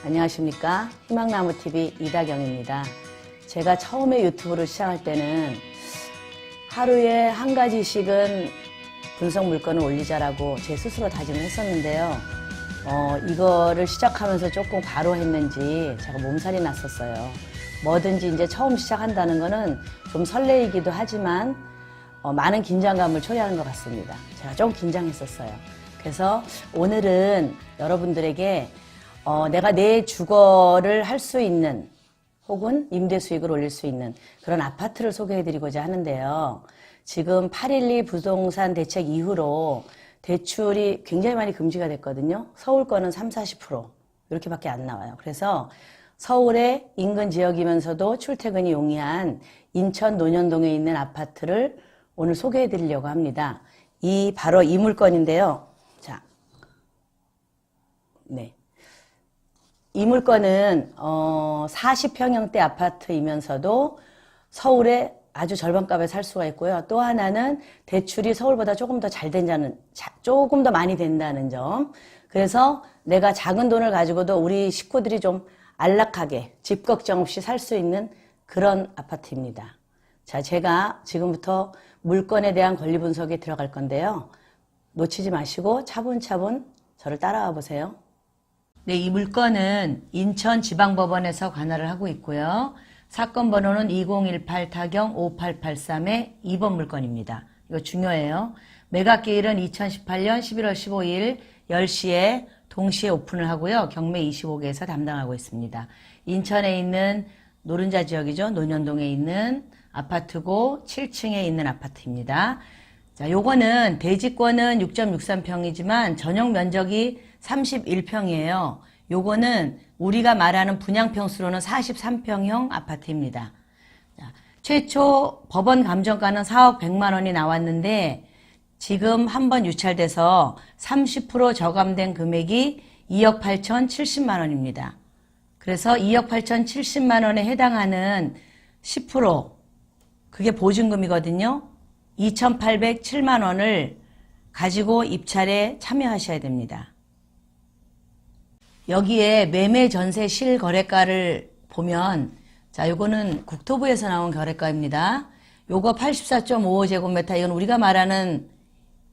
안녕하십니까. 희망나무TV 이다경입니다. 제가 처음에 유튜브를 시작할 때는 하루에 한 가지씩은 분석 물건을 올리자라고 제 스스로 다짐을 했었는데요. 이거를 시작하면서 조금 바로 했는지 제가 몸살이 났었어요. 뭐든지 이제 처음 시작한다는 거는 좀 설레이기도 하지만 많은 긴장감을 초래하는 것 같습니다. 제가 좀 긴장했었어요. 그래서 오늘은 여러분들에게 내가 내 주거를 할 수 있는 혹은 임대 수익을 올릴 수 있는 그런 아파트를 소개해드리고자 하는데요. 지금 8.12 부동산 대책 이후로 대출이 굉장히 많이 금지가 됐거든요. 서울 거는 30-40% 이렇게밖에 안 나와요. 그래서 서울의 인근 지역이면서도 출퇴근이 용이한 인천 논현동에 있는 아파트를 오늘 소개해드리려고 합니다. 바로 이 물건인데요. 자, 네. 이 물건은 40평형대 아파트이면서도 서울에 아주 절반값에 살 수가 있고요. 또 하나는 대출이 서울보다 조금 더 조금 더 많이 된다는 점. 그래서 내가 작은 돈을 가지고도 우리 식구들이 좀 안락하게 집 걱정 없이 살 수 있는 그런 아파트입니다. 자, 제가 지금부터 물건에 대한 권리 분석에 들어갈 건데요. 놓치지 마시고 차분차분 저를 따라와 보세요. 네, 이 물건은 인천지방법원에서 관할을 하고 있고요. 사건 번호는 2018-5883의 2번 물건입니다. 이거 중요해요. 매각기일은 2018년 11월 15일 10시에 동시에 오픈을 하고요. 경매 25개에서 담당하고 있습니다. 인천에 있는 노른자 지역이죠. 논현동에 있는 아파트고 7층에 있는 아파트입니다. 자, 요거는 대지권은 6.63평이지만 전용 면적이 31평이에요. 요거는 우리가 말하는 분양평수로는 43평형 아파트입니다. 자, 최초 법원 감정가는 4억 100만 원이 나왔는데 지금 한번 유찰돼서 30% 저감된 금액이 2억 8천 70만 원입니다. 그래서 2억 8천 70만 원에 해당하는 10% 그게 보증금이거든요. 2,807만 원을 가지고 입찰에 참여하셔야 됩니다. 여기에 매매 전세 실거래가를 보면 자, 요거는 국토부에서 나온 거래가입니다. 요거 84.55제곱미터 이건 우리가 말하는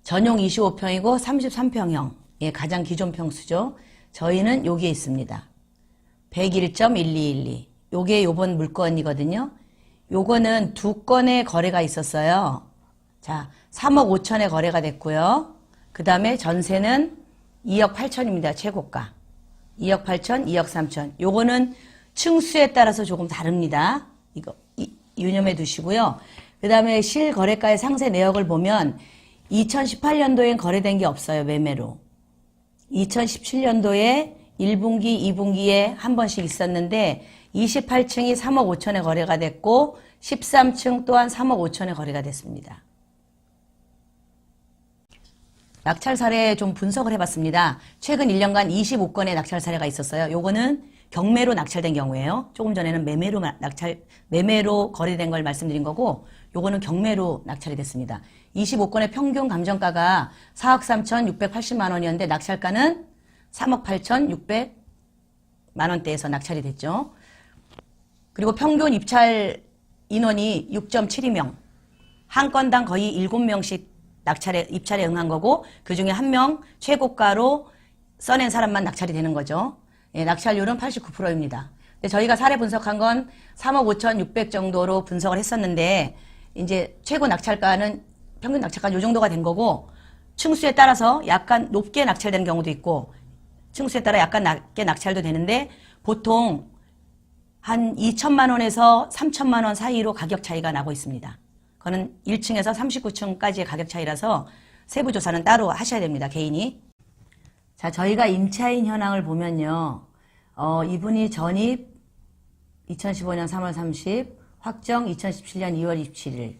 전용 25평이고 33평형 예, 가장 기존 평수죠. 저희는 여기에 있습니다. 101.1212 요게 요번 물건이거든요. 요거는 두 건의 거래가 있었어요. 자, 3억 5천에 거래가 됐고요. 그 다음에 전세는 2억 8천입니다. 최고가. 2억 8천, 2억 3천. 요거는 층수에 따라서 조금 다릅니다. 이거 유념해 두시고요. 그 다음에 실거래가의 상세 내역을 보면 2018년도엔 거래된 게 없어요. 매매로. 2017년도에 1분기, 2분기에 한 번씩 있었는데 28층이 3억 5천에 거래가 됐고 13층 또한 3억 5천에 거래가 됐습니다. 낙찰 사례 좀 분석을 해봤습니다. 최근 1년간 25건의 낙찰 사례가 있었어요. 요거는 경매로 낙찰된 경우예요. 조금 전에는 매매로 거래된 걸 말씀드린 거고 요거는 경매로 낙찰이 됐습니다. 25건의 평균 감정가가 4억 3천 680만 원이었는데 낙찰가는 3억 8천 600만 원대에서 낙찰이 됐죠. 그리고 평균 입찰 인원이 6.72명. 한 건당 거의 7명씩 입찰에 응한 거고 그 중에 한 명 최고가로 써낸 사람만 낙찰이 되는 거죠. 예, 낙찰률은 89%입니다. 저희가 사례 분석한 건 3억 5천 6백 정도로 분석을 했었는데 이제 최고 낙찰가는 평균 낙찰가 요 정도가 된 거고 층수에 따라서 약간 높게 낙찰되는 경우도 있고 층수에 따라 약간 낮게 낙찰도 되는데 보통 한 2천만 원에서 3천만 원 사이로 가격 차이가 나고 있습니다. 그거는 1층에서 39층까지의 가격 차이라서 세부 조사는 따로 하셔야 됩니다. 개인이. 자, 저희가 임차인 현황을 보면요. 이분이 전입 2015년 3월 30, 확정 2017년 2월 27일,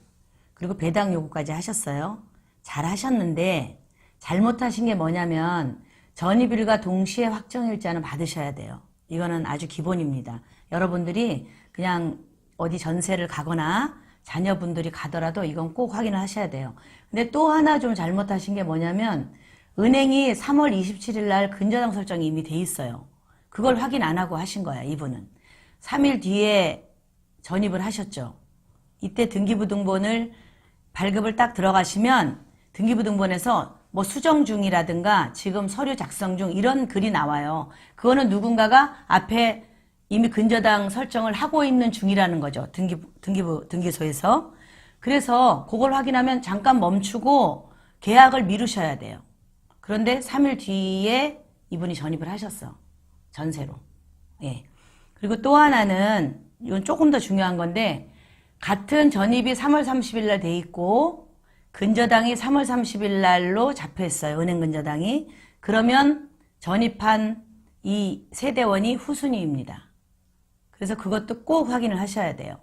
그리고 배당 요구까지 하셨어요. 잘 하셨는데 잘못하신 게 뭐냐면 전입일과 동시에 확정일자는 받으셔야 돼요. 이거는 아주 기본입니다. 여러분들이 그냥 어디 전세를 가거나 자녀분들이 가더라도 이건 꼭 확인을 하셔야 돼요. 근데 또 하나 좀 잘못하신 게 뭐냐면 은행이 3월 27일 날 근저당 설정이 이미 돼 있어요. 그걸 확인 안 하고 하신 거야, 이분은. 3일 뒤에 전입을 하셨죠. 이때 등기부등본을 발급을 딱 들어가시면 등기부등본에서 뭐 수정 중이라든가 지금 서류 작성 중 이런 글이 나와요. 그거는 누군가가 앞에 이미 근저당 설정을 하고 있는 중이라는 거죠. 등기소에서. 그래서 그걸 확인하면 잠깐 멈추고 계약을 미루셔야 돼요. 그런데 3일 뒤에 이분이 전입을 하셨어. 전세로. 예. 그리고 또 하나는 이건 조금 더 중요한 건데 같은 전입이 3월 30일 날 돼 있고 근저당이 3월 30일 날로 잡혀 있어요. 은행 근저당이. 그러면 전입한 이 세대원이 후순위입니다. 그래서 그것도 꼭 확인을 하셔야 돼요.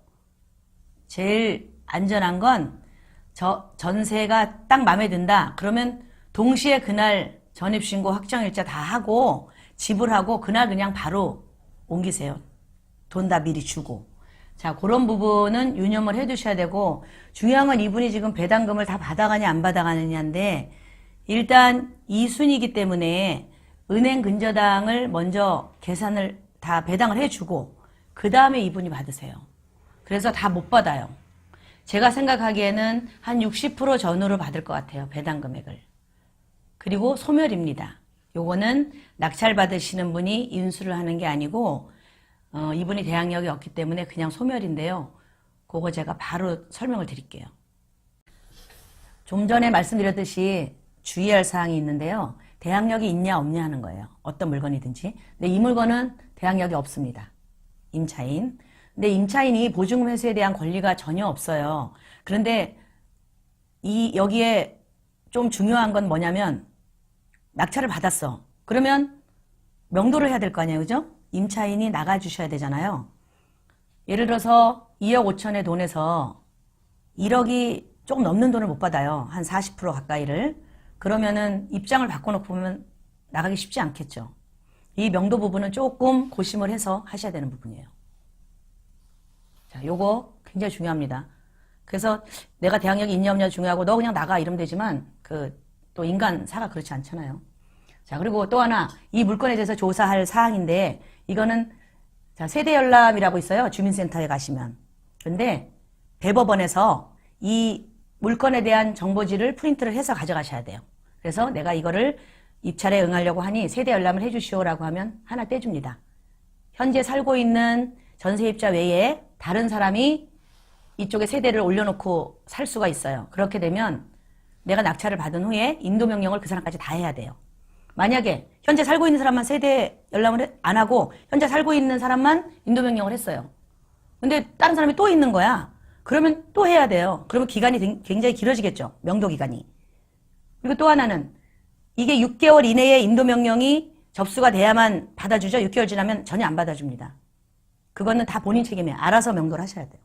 제일 안전한 건 전세가 딱 마음에 든다. 그러면 동시에 그날 전입신고 확정일자 다 하고 지불하고 그날 그냥 바로 옮기세요. 돈 다 미리 주고. 자, 그런 부분은 유념을 해 두셔야 되고 중요한 건 이분이 지금 배당금을 다 받아가냐 안 받아가느냐인데 일단 2순위이기 때문에 은행 근저당을 먼저 계산을 다 배당을 해주고 그 다음에 이분이 받으세요. 그래서 다 못 받아요. 제가 생각하기에는 한 60% 전후로 받을 것 같아요. 배당 금액을. 그리고 소멸입니다. 요거는 낙찰 받으시는 분이 인수를 하는 게 아니고 이분이 대항력이 없기 때문에 그냥 소멸인데요. 그거 제가 바로 설명을 드릴게요. 좀 전에 말씀드렸듯이 주의할 사항이 있는데요. 대항력이 있냐 없냐 하는 거예요. 어떤 물건이든지. 근데 이 물건은 대항력이 없습니다. 임차인. 근데 임차인이 보증금 회수에 대한 권리가 전혀 없어요. 그런데 여기에 좀 중요한 건 뭐냐면 낙찰을 받았어. 그러면 명도를 해야 될 거 아니에요. 그죠? 임차인이 나가주셔야 되잖아요. 예를 들어서 2억 5천의 돈에서 1억이 조금 넘는 돈을 못 받아요. 한 40% 가까이를. 그러면은 입장을 바꿔놓고 보면 나가기 쉽지 않겠죠. 이 명도 부분은 조금 고심을 해서 하셔야 되는 부분이에요. 자, 요거 굉장히 중요합니다. 그래서 내가 대항력이 있냐 없냐 중요하고 너 그냥 나가 이러면 되지만 또 인간사가 그렇지 않잖아요. 자, 그리고 또 하나 이 물건에 대해서 조사할 사항인데 이거는 자, 세대열람이라고 있어요. 주민센터에 가시면. 근데 대법원에서 이 물건에 대한 정보지를 프린트를 해서 가져가셔야 돼요. 그래서 내가 이거를 입찰에 응하려고 하니 세대열람을 해주시오라고 하면 하나 떼줍니다. 현재 살고 있는 전세입자 외에 다른 사람이 이쪽에 세대를 올려놓고 살 수가 있어요. 그렇게 되면 내가 낙찰을 받은 후에 인도명령을 그 사람까지 다 해야 돼요. 만약에 현재 살고 있는 사람만 세대 열람을 안 하고 현재 살고 있는 사람만 인도명령을 했어요. 근데 다른 사람이 또 있는 거야. 그러면 또 해야 돼요. 그러면 기간이 굉장히 길어지겠죠. 명도 기간이. 그리고 또 하나는 이게 6개월 이내에 인도명령이 접수가 돼야만 받아주죠. 6개월 지나면 전혀 안 받아줍니다. 그거는 다 본인 책임이에요. 알아서 명도를 하셔야 돼요.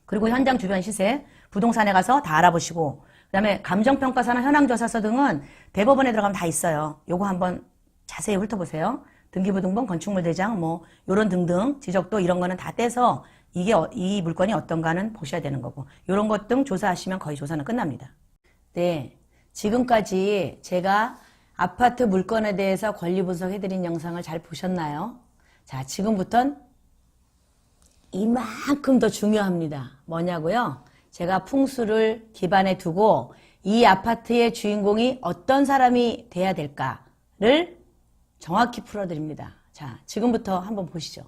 그리고 현장 주변 시세, 부동산에 가서 다 알아보시고 그 다음에 감정평가서나 현황조사서 등은 대법원에 들어가면 다 있어요. 요거 한번 자세히 훑어보세요. 등기부등본, 건축물대장, 뭐 요런 등등 지적도 이런 거는 다 떼서 이 물건이 어떤가는 보셔야 되는 거고 요런 것 등 조사하시면 거의 조사는 끝납니다. 네, 지금까지 제가 아파트 물건에 대해서 권리 분석해드린 영상을 잘 보셨나요? 자, 지금부터는 이만큼 더 중요합니다. 뭐냐고요? 제가 풍수를 기반에 두고 이 아파트의 주인공이 어떤 사람이 돼야 될까를 정확히 풀어드립니다. 자, 지금부터 한번 보시죠.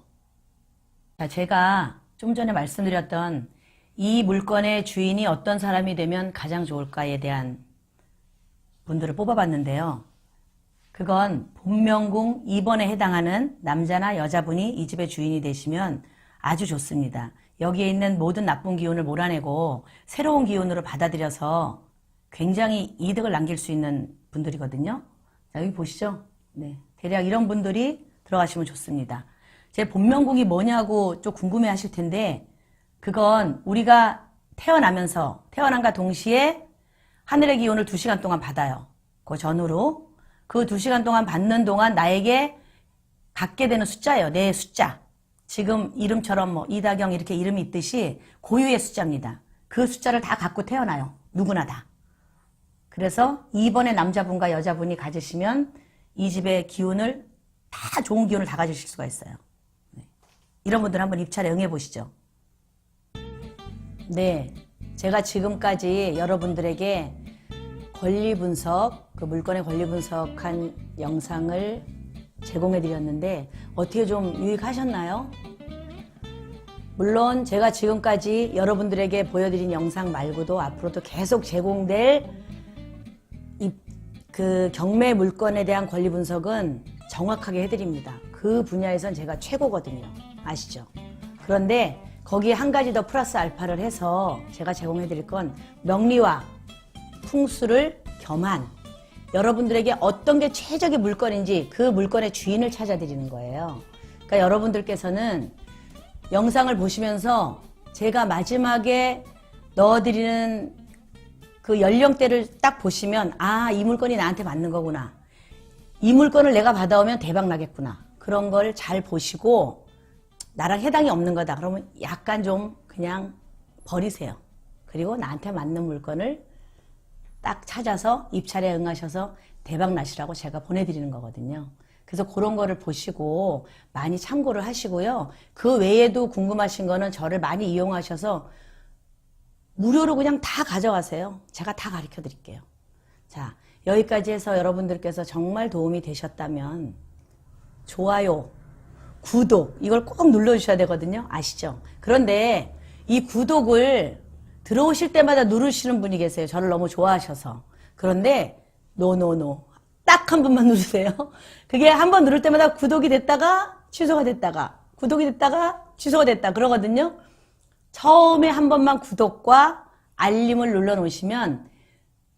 자, 제가 좀 전에 말씀드렸던 이 물건의 주인이 어떤 사람이 되면 가장 좋을까에 대한 분들을 뽑아봤는데요. 그건 본명궁 2번에 해당하는 남자나 여자분이 이 집의 주인이 되시면 아주 좋습니다. 여기에 있는 모든 나쁜 기운을 몰아내고 새로운 기운으로 받아들여서 굉장히 이득을 남길 수 있는 분들이거든요. 자, 여기 보시죠. 네, 대략 이런 분들이 들어가시면 좋습니다. 제 본명궁이 뭐냐고 좀 궁금해 하실 텐데 그건 우리가 태어남과 동시에 하늘의 기운을 2시간 동안 받아요. 그 전후로. 그 2시간 동안 받는 동안 나에게 갖게 되는 숫자예요. 내 숫자. 지금 이름처럼 뭐 이다경 이렇게 이름이 있듯이 고유의 숫자입니다. 그 숫자를 다 갖고 태어나요. 누구나 다. 그래서 2번의 남자분과 여자분이 가지시면 이 집의 기운을 다 좋은 기운을 다 가지실 수가 있어요. 네. 이런 분들 한번 입찰에 응해보시죠. 네, 제가 지금까지 여러분들에게 권리 분석, 그 물건의 권리 분석한 영상을 제공해 드렸는데 어떻게 좀 유익하셨나요? 물론 제가 지금까지 여러분들에게 보여드린 영상 말고도 앞으로도 계속 제공될 그 경매 물건에 대한 권리 분석은 정확하게 해드립니다. 그 분야에선 제가 최고거든요. 아시죠? 그런데 거기에 한 가지 더 플러스 알파를 해서 제가 제공해드릴 건 명리와 풍수를 겸한 여러분들에게 어떤 게 최적의 물건인지 그 물건의 주인을 찾아드리는 거예요. 그러니까 여러분들께서는 영상을 보시면서 제가 마지막에 넣어드리는 그 연령대를 딱 보시면 아, 이 물건이 나한테 맞는 거구나. 이 물건을 내가 받아오면 대박 나겠구나. 그런 걸 잘 보시고 나랑 해당이 없는 거다. 그러면 약간 좀 그냥 버리세요. 그리고 나한테 맞는 물건을 딱 찾아서 입찰에 응하셔서 대박 나시라고 제가 보내드리는 거거든요. 그래서 그런 거를 보시고 많이 참고를 하시고요. 그 외에도 궁금하신 거는 저를 많이 이용하셔서 무료로 그냥 다 가져가세요. 제가 다 가르쳐 드릴게요. 자, 여기까지 해서 여러분들께서 정말 도움이 되셨다면 좋아요, 구독 이걸 꼭 눌러주셔야 되거든요. 아시죠? 그런데 이 구독을 들어오실 때마다 누르시는 분이 계세요. 저를 너무 좋아하셔서. 그런데 노노노. 딱 한 번만 누르세요. 그게 한 번 누를 때마다 구독이 됐다가 취소가 됐다가 구독이 됐다가 취소가 됐다 그러거든요. 처음에 한 번만 구독과 알림을 눌러 놓으시면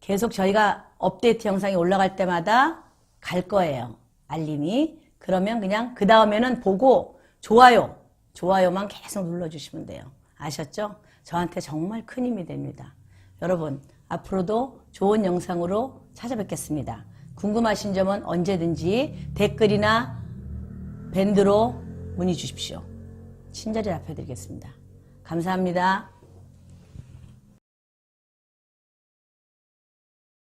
계속 저희가 업데이트 영상이 올라갈 때마다 갈 거예요. 알림이. 그러면 그냥 그 다음에는 보고 좋아요만 계속 눌러주시면 돼요. 아셨죠? 저한테 정말 큰 힘이 됩니다. 여러분 앞으로도 좋은 영상으로 찾아뵙겠습니다. 궁금하신 점은 언제든지 댓글이나 밴드로 문의 주십시오. 친절히 답해드리겠습니다. 감사합니다.